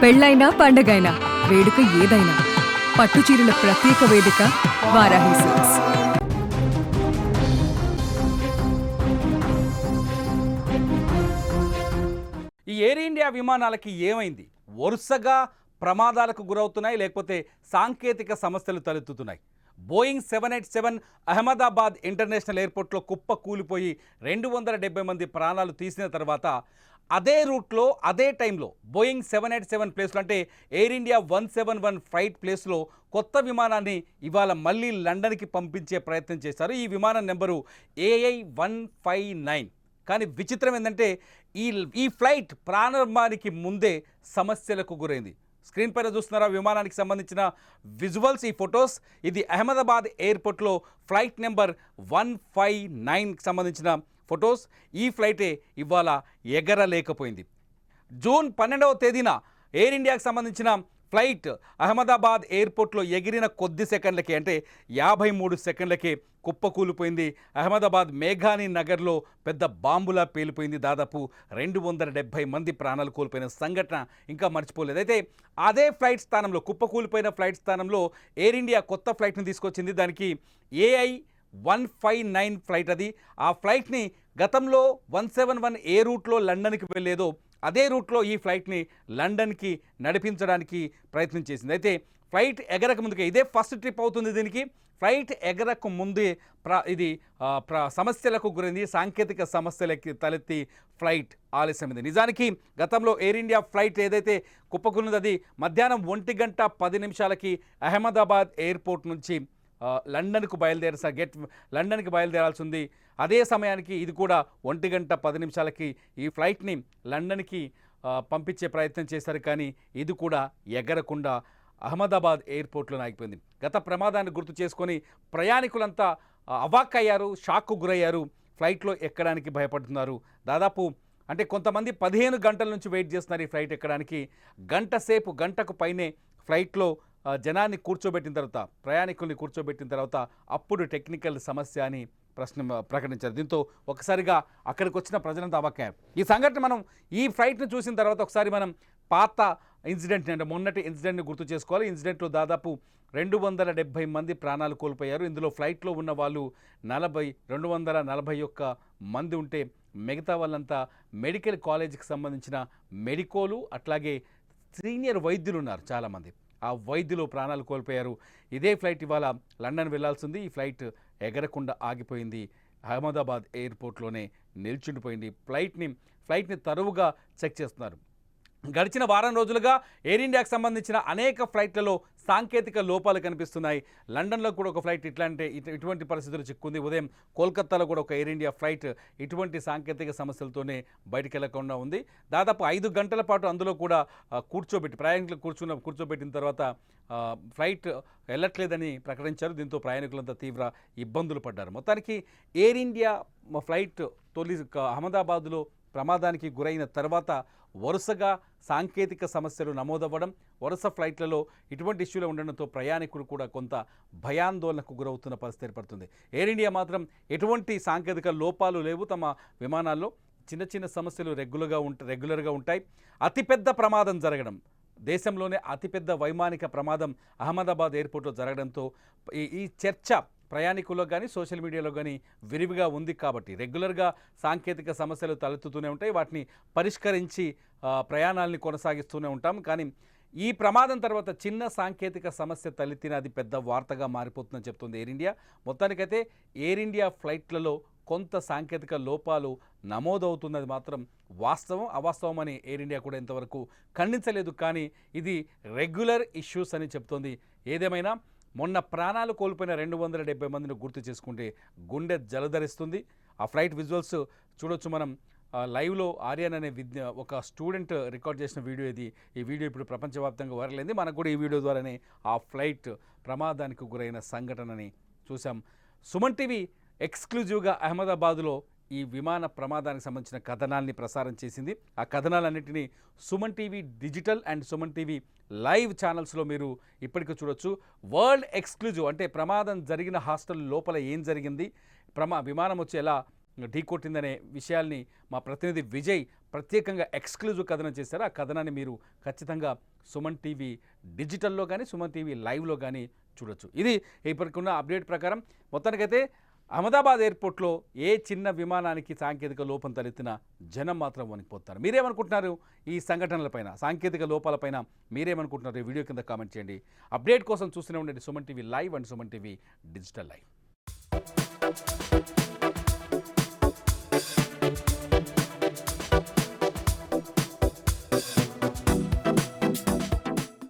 పెళ్ళైనా పండగైనా వేడుక ఏదైనా పట్టుచీరల ప్రత్యేక వేదిక వారాహి సిల్క్స్. ఈ ఎయిర్ ఇండియా విమానాలకి ఏమైంది? వరుసగా ప్రమాదాలకు గురవుతున్నాయి, లేకపోతే సాంకేతిక సమస్యలు తలెత్తుతున్నాయి. బోయింగ్ 787 అహ్మదాబాద్ ఇంటర్నేషనల్ ఎయిర్పోర్ట్లో కుప్ప కూలిపోయి 270 మంది ప్రాణాలు తీసిన తర్వాత అదే రూట్లో అదే టైంలో బోయింగ్ 787 ప్లేస్లో అంటే ఎయిర్ ఇండియా 171 ఫ్లైట్ ప్లేస్లో కొత్త విమానాన్ని ఇవాళ మళ్ళీ లండన్కి పంపించే ప్రయత్నం చేశారు. ఈ విమానం నెంబరు AI159. కానీ విచిత్రం ఏంటంటే ఈ ఫ్లైట్ ప్రారంభానికి ముందే సమస్యలకు గురైంది. స్క్రీన్ పైన చూస్తున్నారా విమానానికి సంబంధించిన విజువల్స్, ఈ ఫొటోస్. ఇది అహ్మదాబాద్ ఎయిర్పోర్ట్లో ఫ్లైట్ నెంబర్ 159కి సంబంధించిన ఫొటోస్. ఈ ఫ్లైటే ఇవాళ ఎగరలేకపోయింది. జూన్ 12వ తేదీన ఎయిర్ ఇండియాకి సంబంధించిన ఫ్లైట్ అహ్మదాబాద్ ఎయిర్పోర్ట్లో ఎగిరిన కొద్ది సెకండ్లకే, అంటే 53 సెకండ్లకే కుప్పకూలిపోయింది. అహ్మదాబాద్ మేఘాని నగర్లో పెద్ద బాంబులా పేలిపోయింది. దాదాపు 270 మంది ప్రాణాలు కోల్పోయిన సంఘటన ఇంకా మర్చిపోలేదు. అయితే అదే ఫ్లైట్ స్థానంలో, కుప్పకూలిపోయిన ఫ్లైట్ స్థానంలో ఎయిర్ ఇండియా కొత్త ఫ్లైట్ని తీసుకొచ్చింది. దానికి AI159 ఫ్లైట్ అది. ఆ ఫ్లైట్ని గతంలో 171 ఏ రూట్లో లండన్కి వెళ్ళేదో అదే రూట్లో ఈ ఫ్లైట్ని లండన్కి నడిపించడానికి ప్రయత్నం చేసింది. అయితే ఫ్లైట్ ఎగరక ముందుకే, ఇదే ఫస్ట్ ట్రిప్ అవుతుంది దీనికి. ఫ్లైట్ ఎగరకు ముందే ఇది సమస్యలకు గురైంది. సాంకేతిక సమస్యలకి తలెత్తి ఫ్లైట్ ఆలస్యమైంది. నిజానికి గతంలో ఎయిర్ ఇండియా ఫ్లైట్ ఏదైతే కుప్పకూలిందో అది మధ్యాహ్నం 1:10 అహ్మదాబాద్ ఎయిర్పోర్ట్ నుంచి లండన్కు లండన్కి బయలుదేరాల్సి ఉంది. అదే సమయానికి ఇది కూడా 1:10 ఈ ఫ్లైట్ని లండన్కి పంపించే ప్రయత్నం చేశారు. కానీ ఇది కూడా ఎగరకుండా అహ్మదాబాద్ ఎయిర్పోర్ట్లో ఆగిపోయింది. గత ప్రమాదాన్ని గుర్తు చేసుకొని ప్రయాణికులంతా అవాక్కయ్యారు, షాక్కు గురయ్యారు, ఫ్లైట్లో ఎక్కడానికి భయపడుతున్నారు. దాదాపు అంటే కొంతమంది 15 గంటల నుంచి వెయిట్ చేస్తున్నారు ఈ ఫ్లైట్ ఎక్కడానికి. గంటకు పైనే ఫ్లైట్లో జనాన్ని కూర్చోబెట్టిన తర్వాత, ప్రయాణికుల్ని కూర్చోబెట్టిన తర్వాత అప్పుడు టెక్నికల్ సమస్య అని ప్రకటించారు. దీంతో ఒకసారిగా అక్కడికి వచ్చిన ప్రజలంతా అవాక్కయ్యారు. ఈ సంఘటన ఈ ఫ్లైట్ను చూసిన తర్వాత ఒకసారి మనం పాత ఇన్సిడెంట్ని, అంటే మొన్నటి ఇన్సిడెంట్ని గుర్తు చేసుకోవాలి. ఇన్సిడెంట్లో దాదాపు 270 మంది ప్రాణాలు కోల్పోయారు. ఇందులో ఫ్లైట్లో ఉన్న వాళ్ళు 241 మంది ఉంటే మిగతా వాళ్ళంతా మెడికల్ కాలేజీకి సంబంధించిన మెడికోలు, అట్లాగే సీనియర్ వైద్యులు ఉన్నారు చాలామంది. ఆ వైద్యులు ప్రాణాలు కోల్పోయారు. ఇదే ఫ్లైట్ ఇవాళ లండన్ వెళ్లాల్సింది. ఈ ఫ్లైట్ ఎగరకుండా ఆగిపోయింది. అహ్మదాబాద్ ఎయిర్పోర్ట్లోనే నిల్చుండిపోయింది. ఫ్లైట్ని తరువుగా చెక్ చేస్తున్నారు. గడిచిన వారం రోజులుగా ఎయిర్ ఇండియాకి సంబంధించిన అనేక ఫ్లైట్లలో సాంకేతిక లోపాలు కనిపిస్తున్నాయి. లండన్లో కూడా ఒక ఫ్లైట్ ఇటువంటి పరిస్థితులు చిక్కుంది. ఉదయం కోల్కతాలో కూడా ఒక ఎయిర్ ఇండియా ఫ్లైట్ ఇటువంటి సాంకేతిక సమస్యలతోనే బయటికి వెళ్లకుండా ఉంది. దాదాపు 5 గంటల పాటు అందులో కూడా ప్రయాణికులు కూర్చోబెట్టిన తర్వాత ఫ్లైట్ వెళ్ళట్లేదని ప్రకటించారు. దీంతో ప్రయాణికులంతా తీవ్ర ఇబ్బందులు పడ్డారు. మొత్తానికి ఎయిర్ ఇండియా ఫ్లైట్ అహ్మదాబాద్లో ప్రమాదానికి గురైన తర్వాత వరుసగా సాంకేతిక సమస్యలు నమోదవ్వడం, వరుస ఫ్లైట్లలో ఇటువంటి ఇష్యూలు ఉండడంతో ప్రయాణికులు కూడా కొంత భయాందోళనకు గురవుతున్న పరిస్థితి ఏర్పడుతుంది. ఎయిర్ ఇండియా మాత్రం ఎటువంటి సాంకేతిక లోపాలు లేవు. తమ విమానాల్లో చిన్న సమస్యలు రెగ్యులర్గా ఉంటాయి. అతిపెద్ద ప్రమాదం జరగడం, దేశంలోనే అతిపెద్ద వైమానిక ప్రమాదం అహ్మదాబాద్ ఎయిర్పోర్ట్లో జరగడంతో ఈ చర్చ ప్రయాణికుల్లో కానీ సోషల్ మీడియాలో కానీ విరివిగా ఉంది. కాబట్టి రెగ్యులర్గా సాంకేతిక సమస్యలు తలెత్తుతూనే ఉంటాయి. వాటిని పరిష్కరించి ప్రయాణాలని కొనసాగిస్తూనే ఉంటాం. కానీ ఈ ప్రమాదం తర్వాత చిన్న సాంకేతిక సమస్య తలెత్తిన అది పెద్ద వార్తగా మారిపోతుందని చెప్తుంది ఎయిర్ ఇండియా. మొత్తానికైతే ఎయిర్ ఇండియా ఫ్లైట్లలో కొంత సాంకేతిక లోపాలు నమోదవుతున్నది మాత్రం అవాస్తవం అని ఎయిర్ ఇండియా కూడా ఇంతవరకు ఖండించలేదు. కానీ ఇది రెగ్యులర్ ఇష్యూస్ అని చెప్తోంది. ఏదేమైనా మొన్న ప్రాణాలు కోల్పోయిన 270 మందిని గుర్తు చేసుకుంటే గుండె జలధరిస్తుంది. ఆ ఫ్లైట్ విజువల్స్ చూడొచ్చు మనం లైవ్లో. ఆర్యన్ అనే ఒక స్టూడెంట్ రికార్డ్ చేసిన వీడియో ఇది. ఈ వీడియో ఇప్పుడు ప్రపంచవ్యాప్తంగా వైరల్ అయింది. మనకు కూడా ఈ వీడియో ద్వారానే ఆ ఫ్లైట్ ప్రమాదానికి గురైన సంఘటనని చూసాం. సుమన్ టీవీ ఎక్స్క్లూజివ్గా అహ్మదాబాద్లో ఈ విమాన ప్రమాదానికి సంబంధించిన కథనాల్ని ప్రసారం చేసింది. ఆ కథనాలన్నింటినీ Suman TV digital and Suman TV live ఛానల్స్లో మీరు ఇప్పటికీ చూడొచ్చు. వరల్డ్ ఎక్స్క్లూజివ్, అంటే ప్రమాదం జరిగిన హాస్టల్ లోపల ఏం జరిగింది, విమానం వచ్చి ఎలా ఢీకొట్టిందనే విషయాల్ని మా ప్రతినిధి విజయ్ ప్రత్యేకంగా ఎక్స్క్లూజివ్ కథనం చేశారు. ఆ కథనాన్ని మీరు ఖచ్చితంగా సుమన్ టీవీ డిజిటల్లో కానీ సుమన్ టీవీ లైవ్లో కానీ చూడొచ్చు. ఇది ఇప్పటికున్న అప్డేట్ ప్రకారం. మొత్తానికైతే అహ్మదాబాద్ ఎయిర్పోర్ట్లో ఏ చిన్న విమానానికి సాంకేతిక లోపం తలెత్తినా జనం మాత్రం వణికిపోతున్నారు. మీరేమనుకుంటున్నారు ఈ సంఘటనలపైన, సాంకేతిక లోపాలపైన మీరేమనుకుంటున్నారు? ఈ వీడియో కింద కామెంట్ చేయండి. అప్డేట్ కోసం చూస్తూనే ఉండండి Suman TV live and Suman TV digital live.